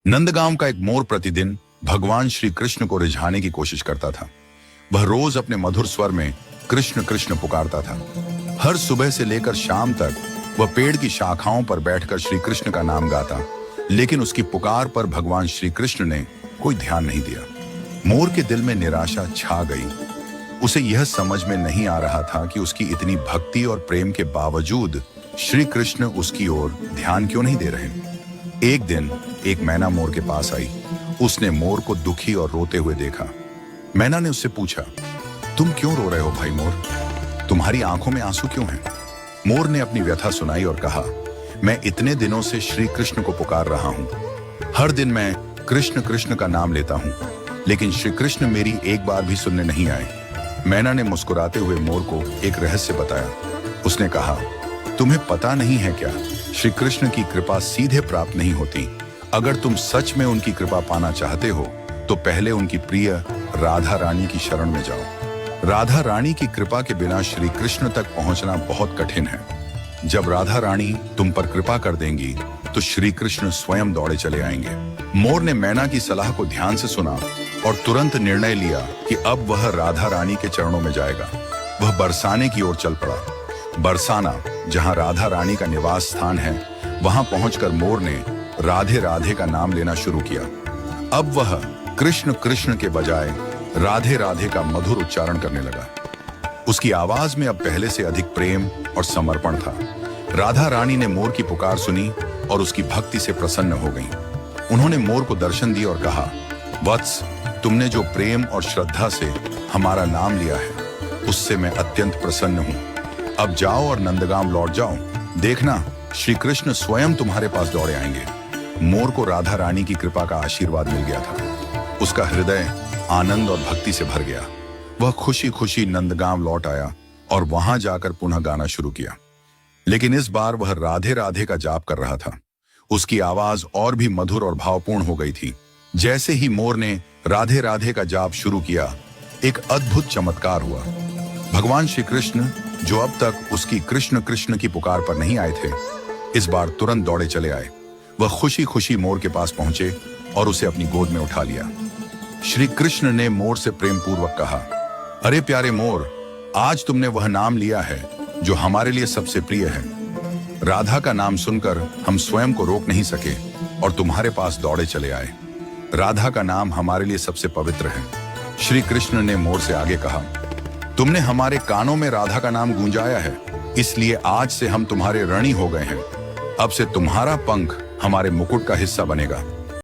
नंदगांव का एक मोर प्रतिदिन भगवान श्री कृष्ण को रिझाने की कोशिश करता था। वह रोज अपने मधुर स्वर में कृष्ण कृष्ण पुकारता था। हर सुबह से लेकर शाम तक वह पेड़ की शाखाओं पर बैठकर श्री कृष्ण का नाम गाता, लेकिन उसकी पुकार पर भगवान श्री कृष्ण ने कोई ध्यान नहीं दिया। मोर के दिल में निराशा छा गई। उसे यह समझ में नहीं आ रहा था कि उसकी इतनी भक्ति और प्रेम के बावजूद श्री कृष्ण उसकी ओर ध्यान क्यों नहीं दे रहे। एक दिन एक मैना मोर के पास आई। उसने मोर को दुखी और रोते हुए देखा। मैना ने उससे पूछा, तुम क्यों रो रहे हो भाई मोर? तुम्हारी आंखों में आंसू क्यों हैं? मोर ने अपनी व्यथा सुनाई और कहा, मैं इतने दिनों से श्री कृष्ण को पुकार रहा हूं। हर दिन मैं कृष्ण कृष्ण का नाम लेता हूं, लेकिन श्री कृष्ण मेरी एक बार भी सुनने नहीं आए। मैना ने मुस्कुराते हुए मोर को एक रहस्य बताया। उसने कहा, तुम्हें पता नहीं है क्या, श्री कृष्ण की कृपा सीधे प्राप्त नहीं होती। अगर तुम सच में उनकी कृपा पाना चाहते हो तो पहले उनकी प्रिय राधा रानी की शरण में जाओ। राधा रानी की कृपा के बिना श्री कृष्ण तक पहुंचना बहुत कठिन है। जब राधा रानी तुम पर कृपा कर देंगी तो श्री कृष्ण स्वयं दौड़े चले आएंगे। मोर ने मैना की सलाह को ध्यान से सुना और तुरंत निर्णय लिया कि अब वह राधा रानी के चरणों में जाएगा। वह बरसाने की ओर चल पड़ा। बरसाना, जहां राधा रानी का निवास स्थान है, वहां पहुंचकर मोर ने राधे राधे का नाम लेना शुरू किया। अब वह कृष्ण कृष्ण के बजाय राधे राधे का मधुर उच्चारण करने लगा। उसकी आवाज में अब पहले से अधिक प्रेम और समर्पण था। राधा रानी ने मोर की पुकार सुनी और उसकी भक्ति से प्रसन्न हो गईं। उन्होंने मोर को दर्शन दिया और कहा, वत्स, तुमने जो प्रेम और श्रद्धा से हमारा नाम लिया है, उससे मैं अत्यंत प्रसन्न हूं। अब जाओ और नंदगांव लौट जाओ। देखना, श्री कृष्ण स्वयं तुम्हारे पास दौड़े आएंगे। मोर को राधा रानी की कृपा का आशीर्वाद मिल गया था। उसका हृदय आनंद और भक्ति से भर गया। वह खुशी खुशी नंदगांव लौट आया और वहां जाकर पुनः गाना शुरू किया। लेकिन इस बार वह राधे राधे का जाप कर रहा था। उसकी आवाज और भी मधुर और भावपूर्ण हो गई थी। जैसे ही मोर ने राधे राधे का जाप शुरू किया, एक अद्भुत चमत्कार हुआ। भगवान श्री कृष्ण, जो अब तक उसकी कृष्ण कृष्ण की पुकार पर नहीं आए थे, इस बार तुरंत दौड़े चले आए। वह खुशी खुशी मोर के पास पहुंचे और उसे अपनी गोद में उठा लिया। श्री कृष्ण ने मोर से प्रेम पूर्वक कहा, अरे प्यारे मोर, आज तुमने वह नाम लिया है जो हमारे लिए सबसे प्रिय है। राधा का नाम सुनकर हम स्वयं को रोक नहीं सके और तुम्हारे पास दौड़े चले आए। राधा का नाम हमारे लिए सबसे पवित्र है। श्री कृष्ण ने मोर से आगे कहा, तुमने हमारे कानों में राधा का नाम गूंजाया है, इसलिए आज से हम तुम्हारे ऋणी हो गए हैं। अब से तुम्हारा पंख हमारे मुकुट का हिस्सा बनेगा।